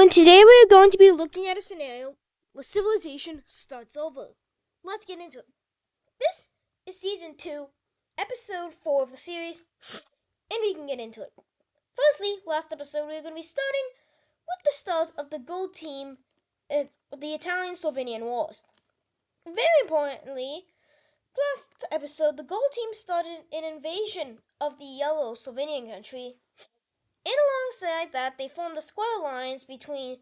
and today we're going to be looking at a scenario where civilization starts over. Let's get into it. This is Season 2, Episode 4 of the series, and we can get into it. Firstly, last episode we are going to be starting with the start of the Gold Team, the Italian-Slovenian Wars. Very importantly, last episode the Gold Team started an invasion of the Yellow Slovenian country, and alongside that they formed a square lines between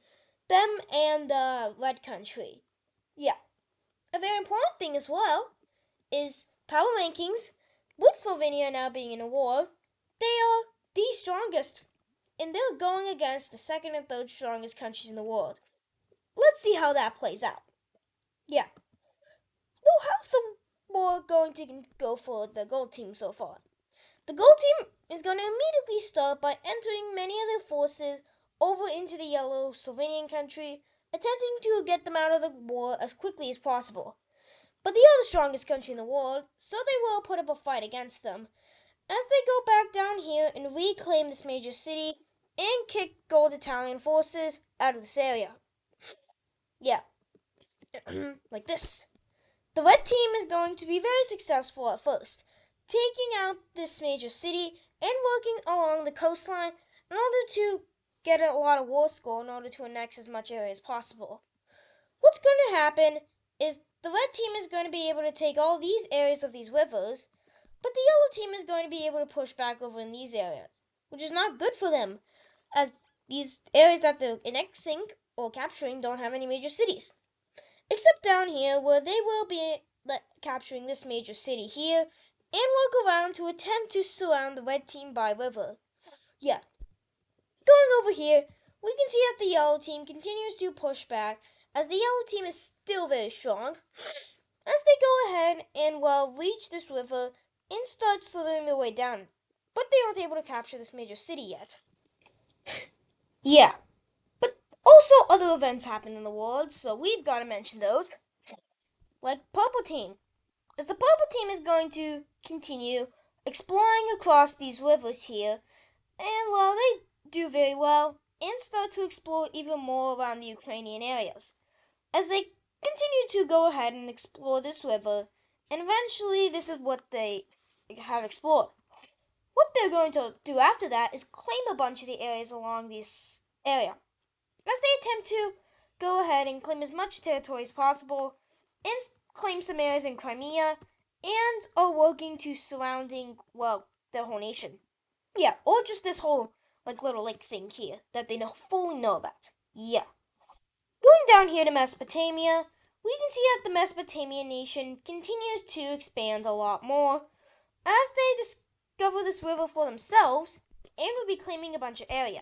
them and the Red country. Yeah. A very important thing as well is power rankings. With Slovenia now being in a war, they are the strongest, and they're going against the second and third strongest countries in the world. Let's see how that plays out. Yeah. Well, how's the war going to go for the Gold Team so far? The Gold Team is going to immediately start by entering many of their forces over into the Yellow Slovenian country, attempting to get them out of the war as quickly as possible. But they are the strongest country in the world, so they will put up a fight against them, as they go back down here and reclaim this major city and kick Gold Italian forces out of this area. Yeah. Like this. The Red Team is going to be very successful at first, taking out this major city and working along the coastline in order to get a lot of war score in order to annex as much area as possible. What's going to happen is the Red Team is going to be able to take all these areas of these rivers, but the Yellow Team is going to be able to push back over in these areas, which is not good for them, as these areas that they're annexing or capturing don't have any major cities. Except down here, where they will be capturing this major city here, and work around to attempt to surround the Red Team by river. Yeah. Going over here, we can see that the Yellow Team continues to push back, as the Yellow Team is still very strong, as they go ahead and reach this river and start slithering their way down. But they aren't able to capture this major city yet. Yeah. But also other events happen in the world, so we've got to mention those. Like Purple Team. As the Purple Team is going to continue exploring across these rivers here, and they do very well and start to explore even more around the Ukrainian areas. As they continue to go ahead and explore this river, and eventually this is what they have explored. What they're going to do after that is claim a bunch of the areas along this area, as they attempt to go ahead and claim as much territory as possible, and claim some areas in Crimea, and are working to surrounding, their whole nation. Yeah, or just this whole, little lake thing here that they fully know about. Yeah. Going down here to Mesopotamia, we can see that the Mesopotamian nation continues to expand a lot more, as they discover this river for themselves, and will be claiming a bunch of area.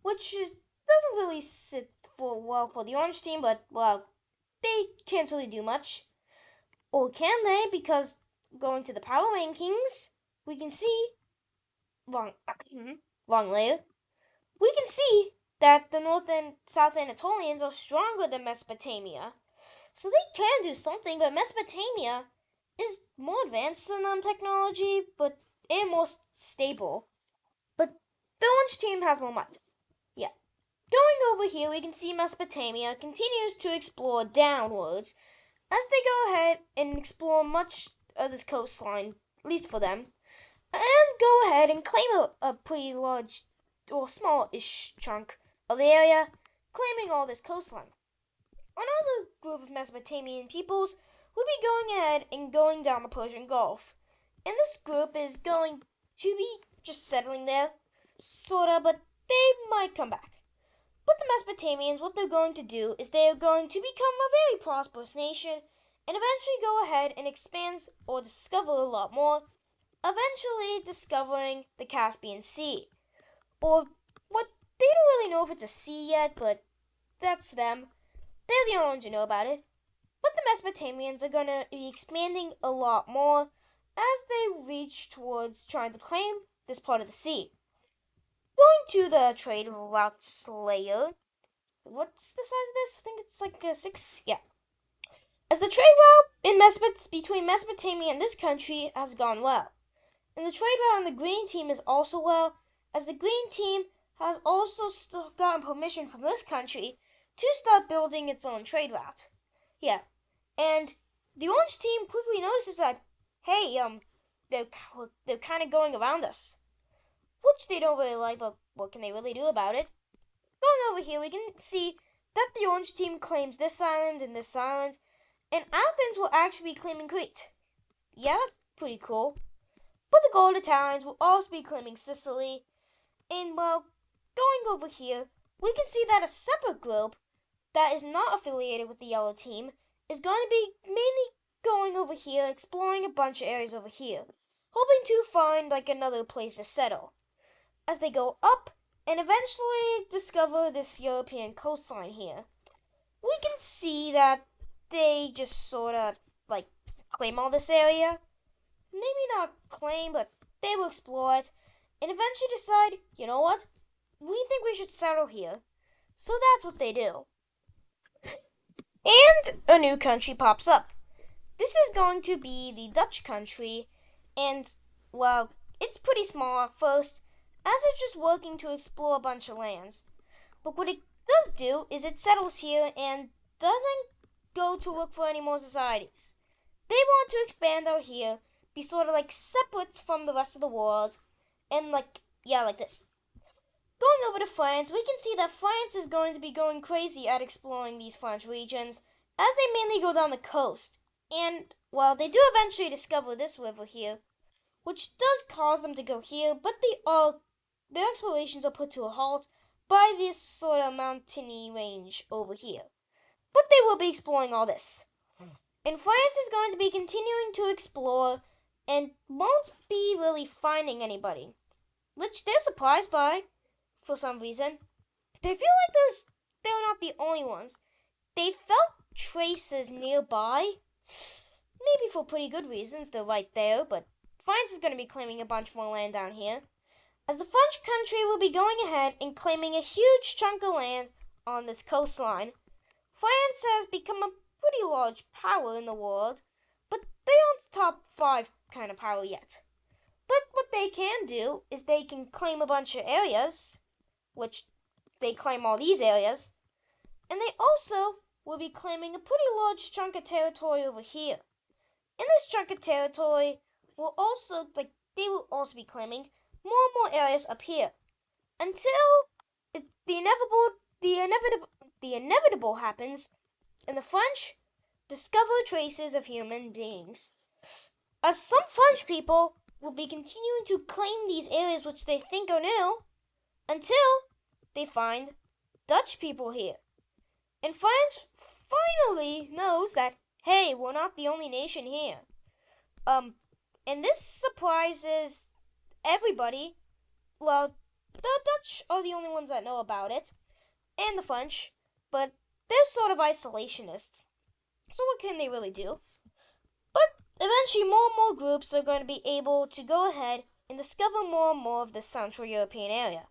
Which doesn't really sit for the Orange Team, but, they can't really do much. Or can they? Because going to the power rankings, we can see, wrong layer, we can see that the North and South Anatolians are stronger than Mesopotamia. So they can do something, but Mesopotamia is more advanced than them technology, and more stable. But the Orange Team has more might. Yeah. Going over here, we can see Mesopotamia continues to explore downwards, as they go ahead and explore much of this coastline, at least for them, and go ahead and claim a pretty large or small-ish chunk of the area, claiming all this coastline. Another group of Mesopotamian peoples will be going ahead and going down the Persian Gulf, and this group is going to be just settling there, sorta, but they might come back. But the Mesopotamians, what they're going to do is they are going to become a very prosperous nation and eventually go ahead and expand or discover a lot more, eventually discovering the Caspian Sea. Or what, they don't really know if it's a sea yet, but that's them. They're the only ones who know about it. But the Mesopotamians are going to be expanding a lot more as they reach towards trying to claim this part of the sea. Going to the trade routes layer. What's the size of this? I think it's like a 6. Yeah. As the trade route between Mesopotamia and this country has gone well. And the trade route on the Green Team is also well, as the Green Team has also gotten permission from this country to start building its own trade route. Yeah, and the orange team quickly notices that, hey, they're kind of going around us, which they don't really like, but what can they really do about it? Going over here, we can see that the orange team claims this island and this island, and Athens will actually be claiming Crete. Yeah, that's pretty cool. But the gold Italians will also be claiming Sicily, and well, going over here, we can see that a separate group that is not affiliated with the yellow team is going to be mainly going over here, exploring a bunch of areas over here, hoping to find like another place to settle. As they go up and eventually discover this European coastline here, we can see that they just sort of like claim all this area. Maybe not claim, but they will explore it and eventually decide, you know what? We think we should settle here. So that's what they do. And a new country pops up. This is going to be the Dutch country, and well, it's pretty small at first, as it's just working to explore a bunch of lands. But what it does do is it settles here and doesn't go to look for any more societies. They want to expand out here, be sort of like separate from the rest of the world, and like this. Going over to France, we can see that France is going to be going crazy at exploring these French regions, as they mainly go down the coast. And, well, they do eventually discover this river here, which does cause them to go here, but their explorations are put to a halt by this sort of mountainy range over here. But they will be exploring all this. And France is going to be continuing to explore and won't be really finding anybody, which they're surprised by for some reason. They feel like they're not the only ones. They felt traces nearby, maybe for pretty good reasons. They're right there, but France is going to be claiming a bunch more land down here, as the French country will be going ahead and claiming a huge chunk of land on this coastline. France has become a pretty large power in the world, but they aren't top 5 kind of power yet. But what they can do is they can claim a bunch of areas, which they claim all these areas, and they also will be claiming a pretty large chunk of territory over here. In this chunk of territory will also they will also be claiming more and more areas up here, until the inevitable happens, and the French discover traces of human beings. As some French people will be continuing to claim these areas which they think are new, until they find Dutch people here. And France finally knows that, hey, we're not the only nation here. And this surprises everybody. Well, the Dutch are the only ones that know about it, and the French, but they're sort of isolationists. So what can they really do? But eventually more and more groups are going to be able to go ahead and discover more and more of the Central European area.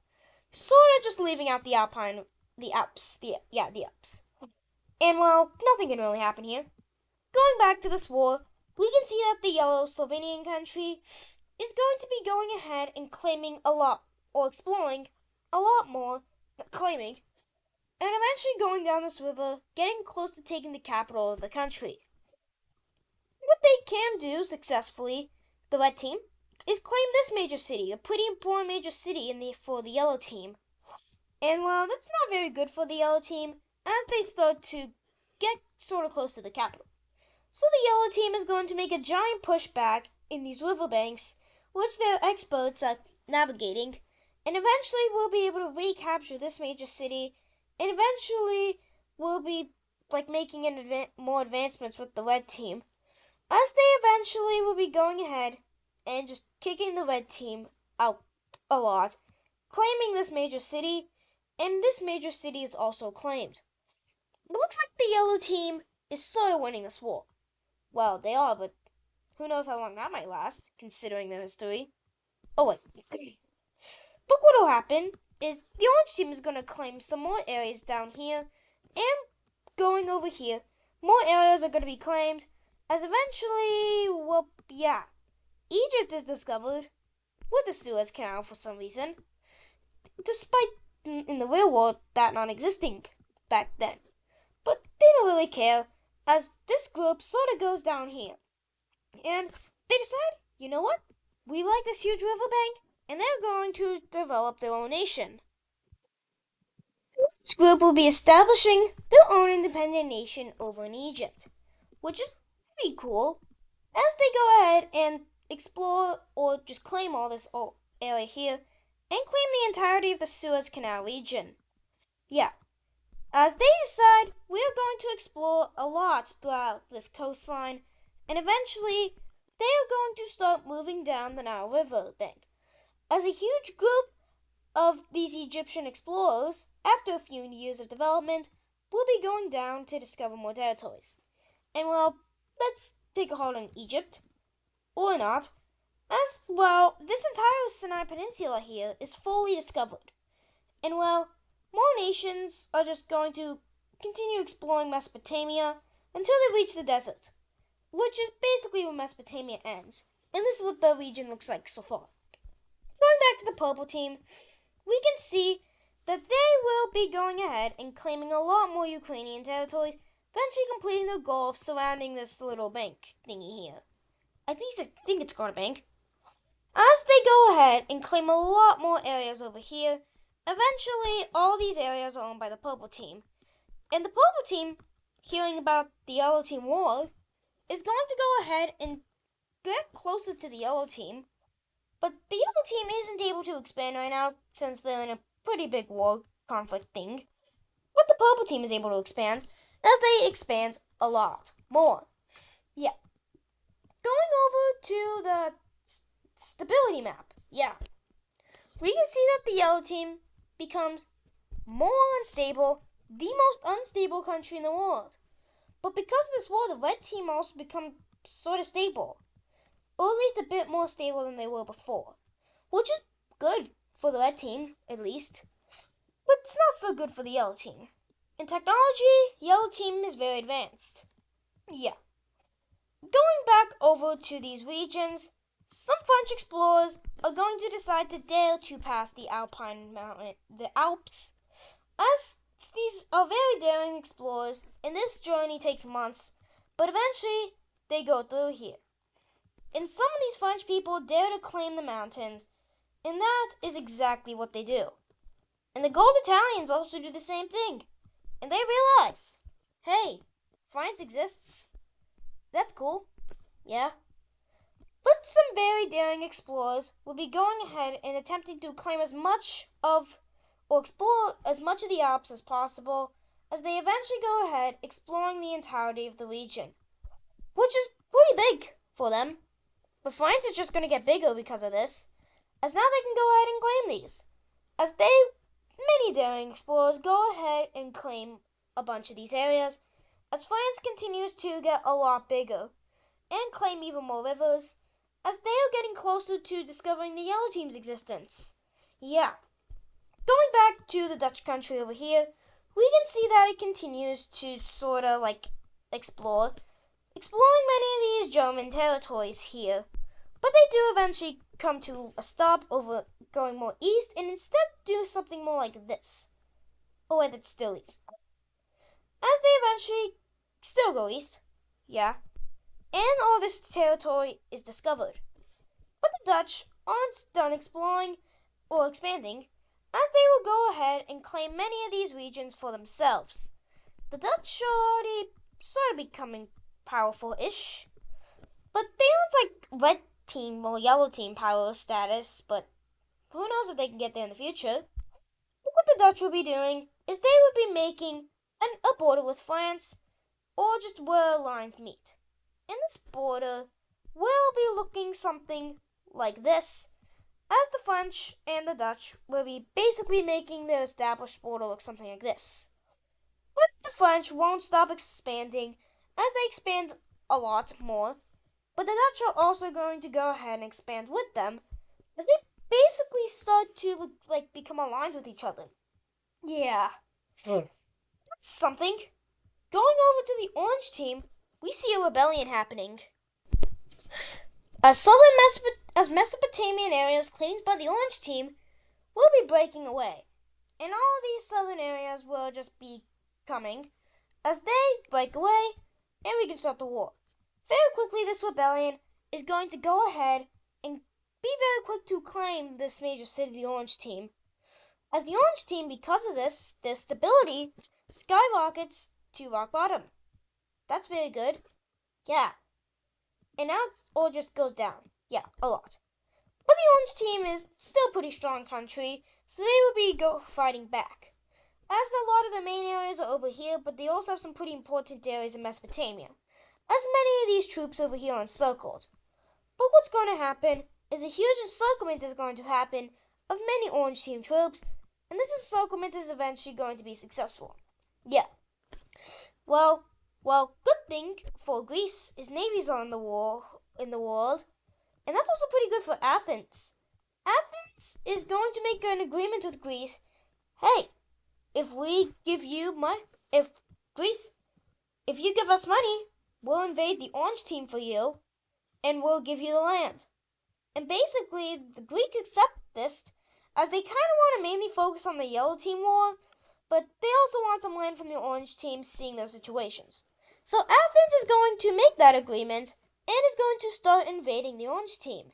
Sort of just leaving out the Alps. And well, nothing can really happen here. Going back to this war, we can see that the yellow Slovenian country is going to be going ahead and claiming a lot, or exploring a lot more, claiming, and eventually going down this river, getting close to taking the capital of the country. What they can do successfully, the red team, is claim this major city, a pretty important major city for the yellow team. And well, that's not very good for the yellow team, as they start to get sort of close to the capital. So the yellow team is going to make a giant pushback in these riverbanks, which they're experts at navigating, and eventually will be able to recapture this major city, and eventually will be making more advancements with the red team, as they eventually will be going ahead and just kicking the red team out a lot, claiming this major city, and this major city is also claimed. It looks like the yellow team is sort of winning this war. Well, they are, but who knows how long that might last, considering their history. Oh, wait. But what will happen is the orange team is going to claim some more areas down here, and going over here, more areas are going to be claimed, as eventually, well, yeah, Egypt is discovered with the Suez Canal for some reason. despite in the real world that not existing back then. But they don't really care, as this group sort of goes down here. And they decide, you know what? We like this huge riverbank, and they're going to develop their own nation. This group will be establishing their own independent nation over in Egypt, which is pretty cool, as they go ahead and explore or just claim all this area here and claim the entirety of the Suez Canal region. Yeah, as they decide we're going to explore a lot throughout this coastline, and eventually they are going to start moving down the Nile River bank. As a huge group of these Egyptian explorers, after a few years of development, will be going down to discover more territories. And well, let's take a hold on Egypt, or not, as well, this entire Sinai Peninsula here is fully discovered. And well, more nations are just going to continue exploring Mesopotamia until they reach the desert, which is basically where Mesopotamia ends. And this is what the region looks like so far. Going back to the purple team, we can see that they will be going ahead and claiming a lot more Ukrainian territories, eventually completing their goal of surrounding this little bank thingy here. At least I think it's called a bank. As they go ahead and claim a lot more areas over here, eventually all these areas are owned by the purple team. And the purple team, hearing about the yellow team war, is going to go ahead and get closer to the yellow team. But the yellow team isn't able to expand right now since they're in a pretty big war conflict thing. But the purple team is able to expand as they expand a lot more. Yeah. Going over to the stability map. Yeah. We can see that the yellow team becomes more unstable, the most unstable country in the world. But because of this war, the red team also become sort of stable. Or at least a bit more stable than they were before. Which is good for the red team, at least. But it's not so good for the yellow team. In technology, yellow team is very advanced. Yeah. Going back over to these regions, some French explorers are going to decide to dare to pass the Alpine mountain, the Alps. As these are very daring explorers, and this journey takes months, but eventually they go through here. And some of these French people dare to claim the mountains, and that is exactly what they do. And the Gold Italians also do the same thing. And they realize, hey, France exists. That's cool. Yeah. But some very daring explorers will be going ahead and attempting to claim as much of, or explore as much of the Alps as possible, as they eventually go ahead exploring the entirety of the region. Which is pretty big for them. But France is just going to get bigger because of this, as now they can go ahead and claim these. As many daring explorers go ahead and claim a bunch of these areas, as France continues to get a lot bigger, and claim even more rivers, as they are getting closer to discovering the yellow team's existence. Yeah. Going back to the Dutch country over here, we can see that it continues to sort of exploring many of these German territories here. But they do eventually come to a stop over going more east and instead do something more like this. Oh, wait, that's still east. As they eventually still go east, yeah, and all this territory is discovered. But the Dutch aren't done exploring or expanding, as they will go ahead and claim many of these regions for themselves. The Dutch are already sort of becoming powerful-ish, but they aren't red team or yellow team power status, but who knows if they can get there in the future. But what the Dutch will be doing is they will be making a border with France, or just where lines meet. And this border will be looking something like this, as the French and the Dutch will be basically making their established border look something like this. But the French won't stop expanding as they expand a lot more, but the Dutch are also going to go ahead and expand with them as they basically start to become aligned with each other. Yeah. That's something. Going over to the orange team, we see a rebellion happening. As Mesopotamian areas claimed by the orange team, will be breaking away, and all these southern areas will just be coming as they break away, and we can start the war. Very quickly, this rebellion is going to go ahead and be very quick to claim this major city, the Orange Team. As the Orange Team, because of this, their stability skyrockets to rock bottom. That's very good. Yeah. And now it all just goes down. Yeah, a lot. But the Orange Team is still a pretty strong country, so they will be fighting back. As a lot of the main areas are over here, but they also have some pretty important areas in Mesopotamia, as many of these troops over here are encircled. But what's going to happen is a huge encirclement is going to happen of many Orange Team troops, and this encirclement is eventually going to be successful. Yeah. Well, good thing for Greece is navies are in the world, and that's also pretty good for Athens. Athens is going to make an agreement with Greece. Hey, if we give you money, if you give us money, we'll invade the Orange Team for you, and we'll give you the land. And basically, the Greeks accept this, as they kind of want to mainly focus on the Yellow Team war, but they also want some land from the Orange Team, seeing their situations. So Athens is going to make that agreement, and is going to start invading the Orange Team,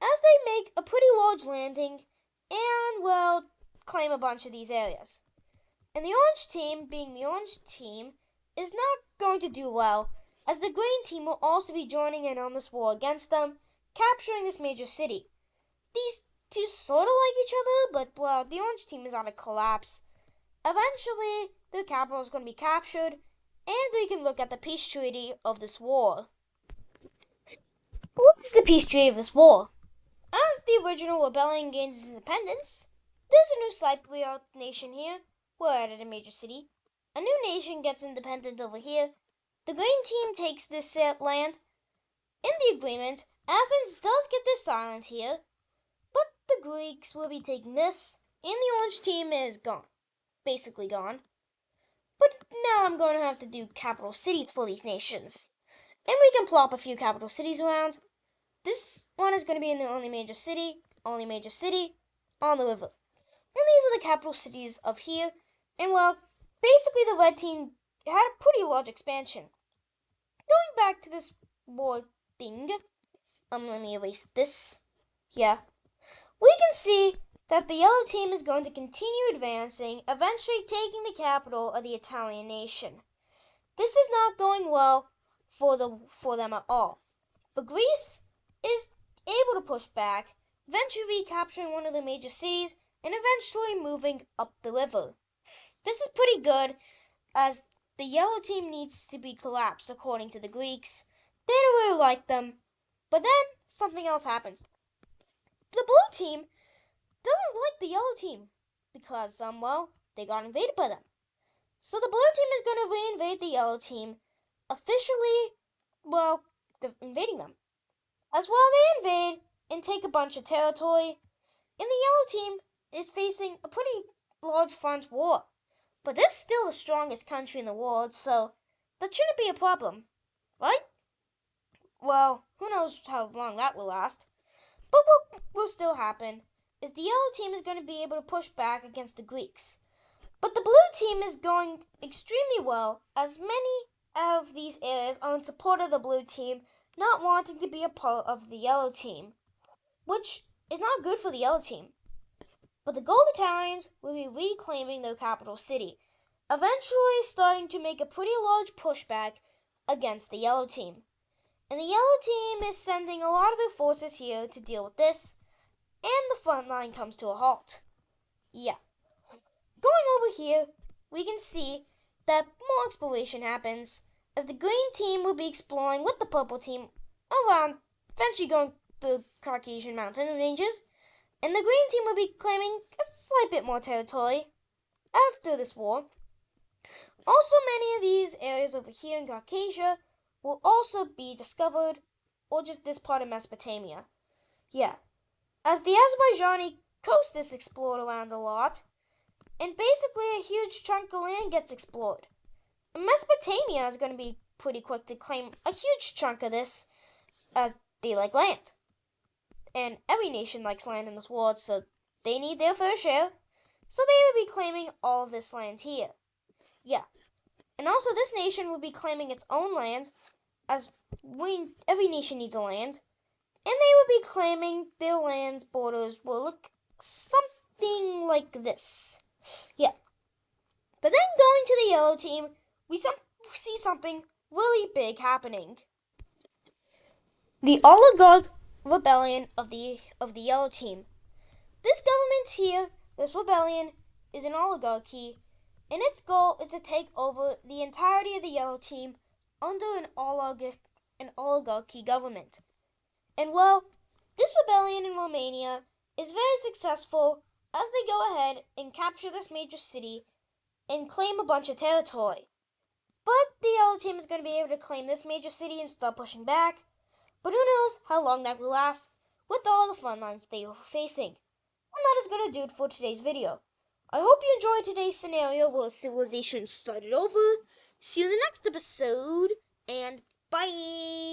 as they make a pretty large landing, and will claim a bunch of these areas. And the Orange Team, being the Orange Team, is not going to do well, as the Green Team will also be joining in on this war against them, capturing this major city. These two sort of like each other, but the Orange Team is on a collapse. Eventually, their capital is going to be captured, and we can look at the peace treaty of this war. What is the peace treaty of this war? As the original rebellion gains its independence, there's a new Cypriot nation here. We're added a major city. A new nation gets independent over here. The Green Team takes this land. In the agreement, Athens does get this island here, but the Greeks will be taking this, and the Orange Team is gone. Basically gone. But now I'm going to have to do capital cities for these nations. And we can plop a few capital cities around. This one is going to be in the only major city on the river. And these are the capital cities of here. And basically the Red Team had a pretty large expansion. Going back to this war thing, let me erase this. Yeah. We can see that the Yellow Team is going to continue advancing, eventually taking the capital of the Italian nation. This is not going well for them at all. But Greece is able to push back, eventually recapturing one of the major cities, and eventually moving up the river. This is pretty good, as the Yellow Team needs to be collapsed according to the Greeks. They don't really like them. But then something else happens. The Blue Team doesn't like the Yellow Team because they got invaded by them. So the Blue Team is going to reinvade the Yellow Team, officially invading them. As they invade and take a bunch of territory, and the Yellow Team is facing a pretty large front war. But they're still the strongest country in the world, so that shouldn't be a problem, right? Well, who knows how long that will last. But what will still happen is the Yellow Team is going to be able to push back against the Greeks. But the Blue Team is going extremely well, as many of these areas are in support of the Blue Team, not wanting to be a part of the Yellow Team, which is not good for the Yellow Team. But the Gold Italians will be reclaiming their capital city, eventually starting to make a pretty large pushback against the Yellow Team. And the Yellow Team is sending a lot of their forces here to deal with this, and the front line comes to a halt. Yeah. Going over here, we can see that more exploration happens, as the Green Team will be exploring with the Purple Team around, eventually going the Caucasian mountain ranges, and the Green Team will be claiming a slight bit more territory after this war. Also, many of these areas over here in Caucasia will also be discovered, or just this part of Mesopotamia. Yeah, as the Azerbaijani coast is explored around a lot, and basically a huge chunk of land gets explored. And Mesopotamia is going to be pretty quick to claim a huge chunk of this, as they like land. And every nation likes land in this world, so they need their fair share, so they would be claiming all of this land here. Yeah. And also this nation would be claiming its own land, as every nation needs a land, and they would be claiming their land's borders will look something like this. Yeah. But then going to the yellow team, we see something really big happening. The oligarch rebellion of the yellow team. This government here, this rebellion, is an oligarchy, and its goal is to take over the entirety of the yellow team under an oligarchy government. And well, this rebellion in Romania is very successful as they go ahead and capture this major city and claim a bunch of territory. But the yellow team is going to be able to claim this major city and start pushing back. But who knows how long that will last with all the front lines they are facing. And that is going to do it for today's video. I hope you enjoyed today's scenario where civilization started over. See you in the next episode, and bye!